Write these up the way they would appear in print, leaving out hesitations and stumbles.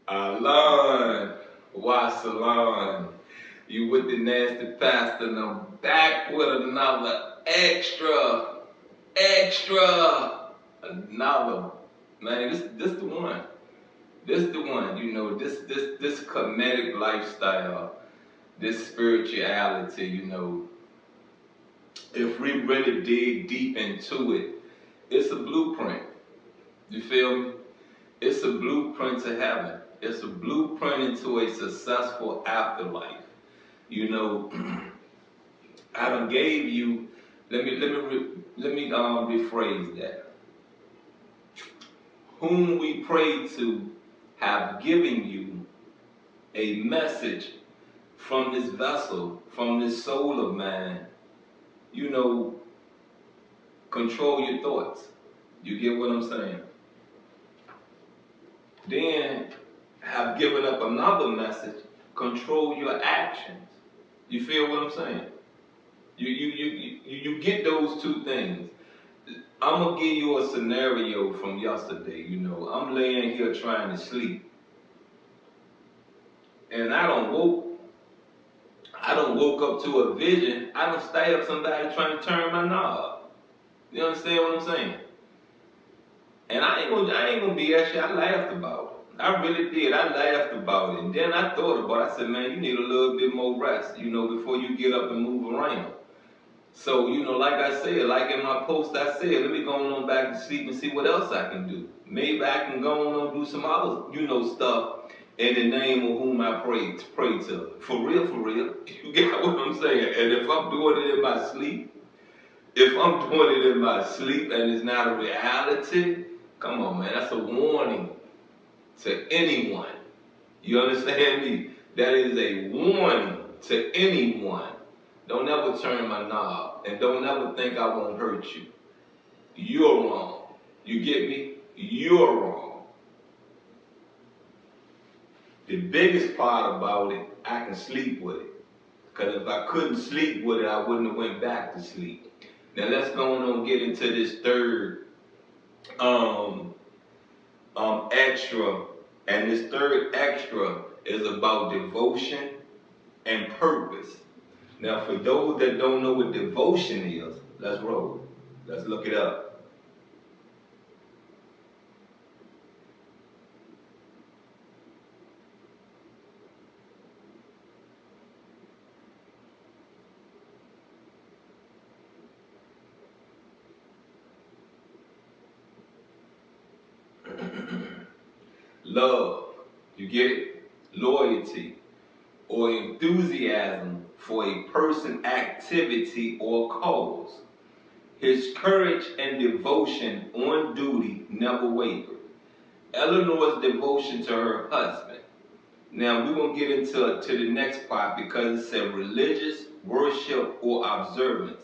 Alon, Wasalon, you with the nasty pastor, and I'm back with another another, man, this the one. This the one, you know, this Kemetic lifestyle, this spirituality, you know, if we really dig deep into it, it's a blueprint. You feel me? It's a blueprint to heaven. It's a blueprint into a successful afterlife. You know, I done gave you. Let me rephrase that. Whom we pray to have given you a message from this vessel, from this soul of mine. You know, control your thoughts. You get what I'm saying? Then have given up another message, control your actions. You feel what I'm saying? You get those two things. I'm gonna give you a scenario from yesterday. You know, I'm laying here trying to sleep, and I don't woke up to a vision. I don't stab somebody trying to turn my knob. You understand what I'm saying? And I ain't gonna BS you. I laughed about it. I really did. I laughed about it. And then I thought about it. I said, man, you need a little bit more rest, you know, before you get up and move around. So, you know, like I said, like in my post I said, let me go on back to sleep and see what else I can do. Maybe I can go on and do some other, you know, stuff in the name of whom I pray to. For real, you get what I'm saying? And if I'm doing it in my sleep, and it's not a reality, come on, man, that's a warning to anyone. You understand me? That is a warning to anyone. Don't ever turn my knob, and don't ever think I won't hurt you. You're wrong. You get me? You're wrong. The biggest part about it, I can sleep with it. Because if I couldn't sleep with it, I wouldn't have went back to sleep. Now let's go on and get into this third extra. And this third extra is about devotion and purpose. Now, for those that don't know what devotion is, let's roll. Let's look it up. Love, you get it? Loyalty or enthusiasm for a person, activity, or cause. His courage and devotion on duty never wavered. Eleanor's devotion to her husband. Now we're gonna get into the next part because it said religious worship or observance.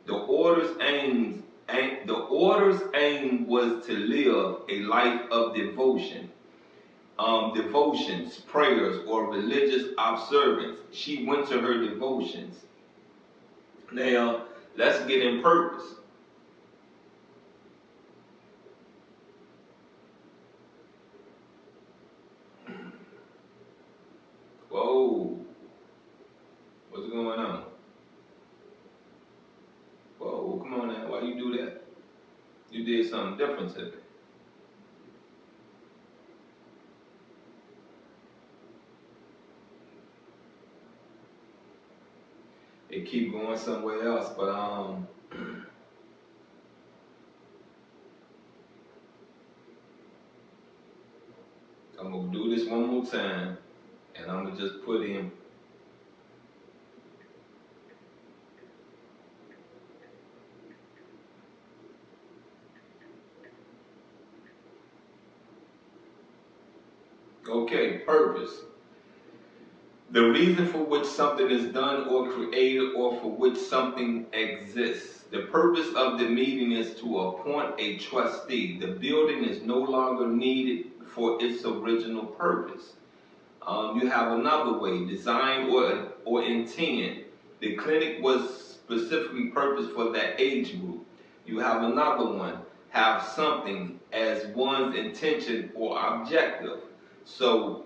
The order's aim was to live a life of devotion, devotions, prayers, or religious observance. She went to her devotions. Now let's get in purpose. Whoa, what's going on? Whoa, come on now, why you do that? You did something different today. It keep going somewhere else, but I'm gonna do this one more time, and I'm gonna just put in. Okay, purpose. The reason for which something is done or created or for which something exists. The purpose of the meeting is to appoint a trustee. The building is no longer needed for its original purpose. You have another way, design or intend. The clinic was specifically purposed for that age group. You have another one, have something as one's intention or objective. So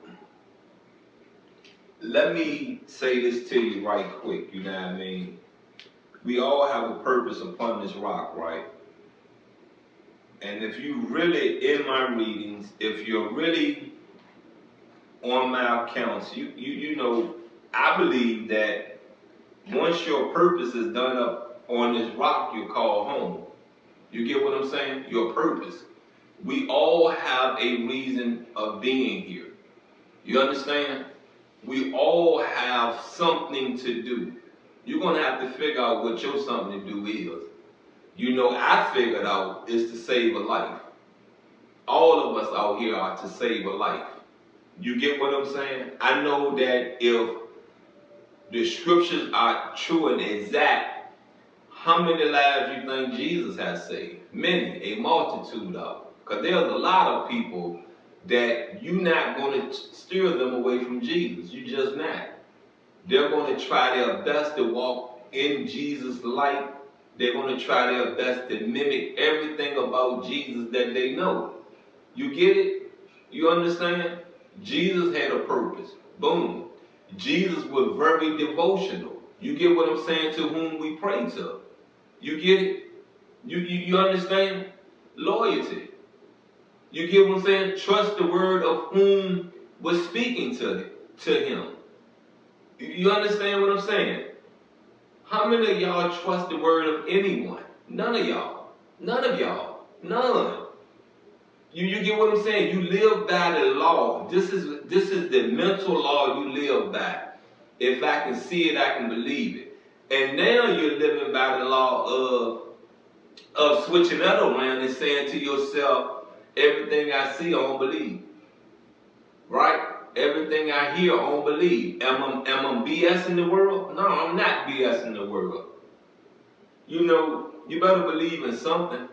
let me say this to you right quick, you know what I mean? We all have a purpose upon this rock, right? And if you really in my readings, if you're really on my accounts, you know, I believe that once your purpose is done up on this rock you call home, you get what I'm saying? Your purpose. We all have a reason of being here. You understand? We all have something to do. You're going to have to figure out what your something to do is. You know, I figured out is to save a life. All of us out here are to save a life. You get what I'm saying? I know that if the scriptures are true and exact, how many lives you think Jesus has saved? Many, a multitude of. Because there's a lot of people that you're not going to steer them away from Jesus. You just not. They're going to try their best to walk in Jesus' light. They're going to try their best to mimic everything about Jesus that they know. You get it? You understand? Jesus had a purpose. Boom. Jesus was very devotional. You get what I'm saying? To whom we pray to. You get it? You understand? Loyalty. You get what I'm saying? Trust the word of whom was speaking to him. You understand what I'm saying? How many of y'all trust the word of anyone? None of y'all. None of y'all. None. You get what I'm saying? You live by the law. This is the mental law you live by. If I can see it, I can believe it. And now you're living by the law of switching that around and saying to yourself, everything I see, I don't believe. Right? Everything I hear, I don't believe. Am I BS in the world? No, I'm not BS in the world. You know, you better believe in something.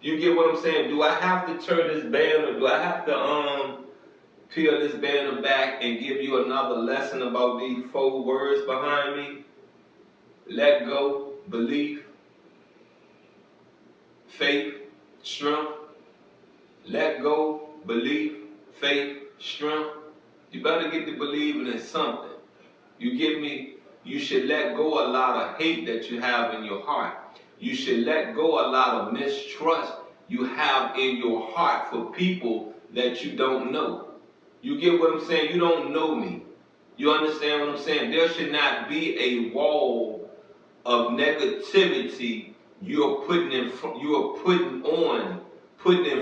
You get what I'm saying? Do I have to turn this banner? Do I have to peel this banner back and give you another lesson about these 4 words behind me? Let go, belief, faith, strength. Let go, belief, faith, strength. You better get to believing in something. You get me? You should let go a lot of hate that you have in your heart. You should let go a lot of mistrust you have in your heart for people that you don't know. You get what I'm saying? You don't know me. You understand what I'm saying? There should not be a wall of negativity putting in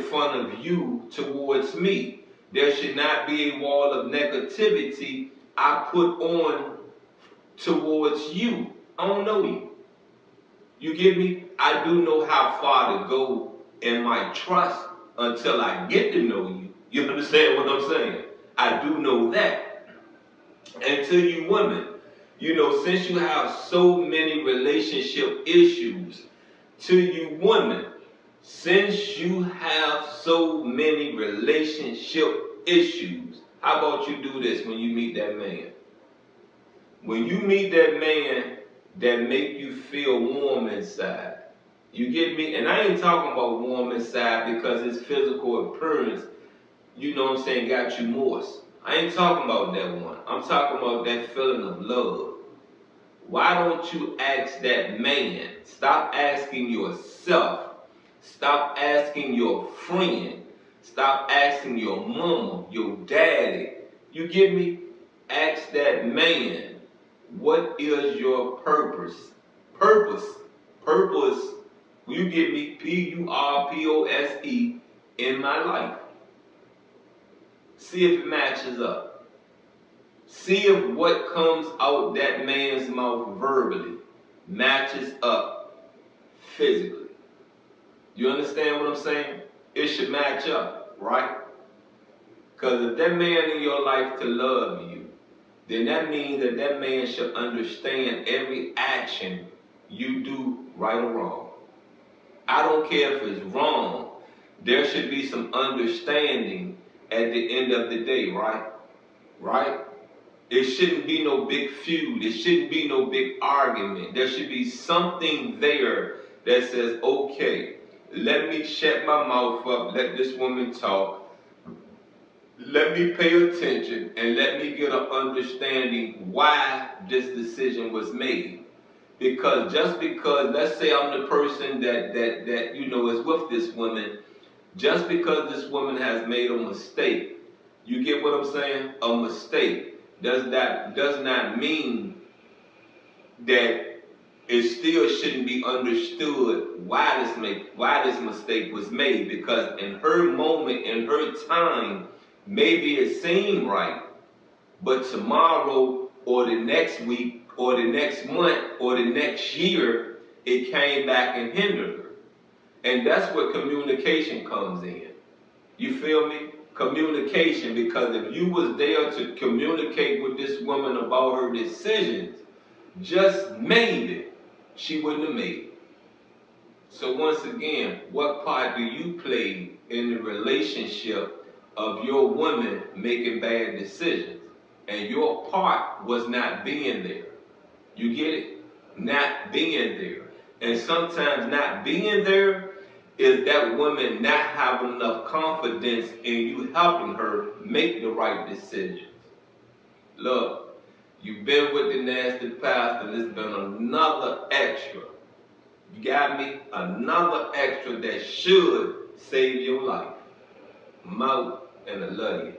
front of you towards me. There should not be a wall of negativity I put on towards you. I don't know you. You get me? I do know how far to go in my trust until I get to know you. You understand what I'm saying? I do know that. And to you women, you know, since you have so many relationship issues, to you women, since you have so many relationship issues, how about you do this when you meet that man? When you meet that man that make you feel warm inside, you get me? And I ain't talking about warm inside because his physical appearance, you know what I'm saying, got you moist. I ain't talking about that one. I'm talking about that feeling of love. Why don't you ask that man? Stop asking yourself. Stop asking your friend. Stop asking your mama, your daddy. You get me? Ask that man, what is your purpose? Purpose. Purpose. You get me? Purpose in my life. See if it matches up. See if what comes out that man's mouth verbally matches up physically. You understand what I'm saying? It should match up, right? Because if that man in your life to love you, then that means that that man should understand every action you do, right or wrong. I don't care if it's wrong. There should be some understanding at the end of the day, right? Right? It shouldn't be no big feud. It shouldn't be no big argument. There should be something there that says, okay, let me shut my mouth up, let this woman talk. let me pay attention and let me get an understanding why this decision was made. Because just because, let's say I'm the person that you know is with this woman, just because this woman has made a mistake, you get what I'm saying? A mistake does not mean that it still shouldn't be understood why this mistake was made. Because in her moment, in her time, maybe it seemed right, but tomorrow or the next week or the next month or the next year, it came back and hindered her. And that's where communication comes in. You feel me? Communication, because if you was there to communicate with this woman about her decisions, just maybe she wouldn't have made it. So once again, what part do you play in the relationship of your woman making bad decisions? And your part was not being there. You get it? Not being there. And sometimes not being there is that woman not having enough confidence in you helping her make the right decisions. Look, you've been with the nasty pastor, and it's been another extra. You got me? Another extra that should save your life. I'm out, and I love you.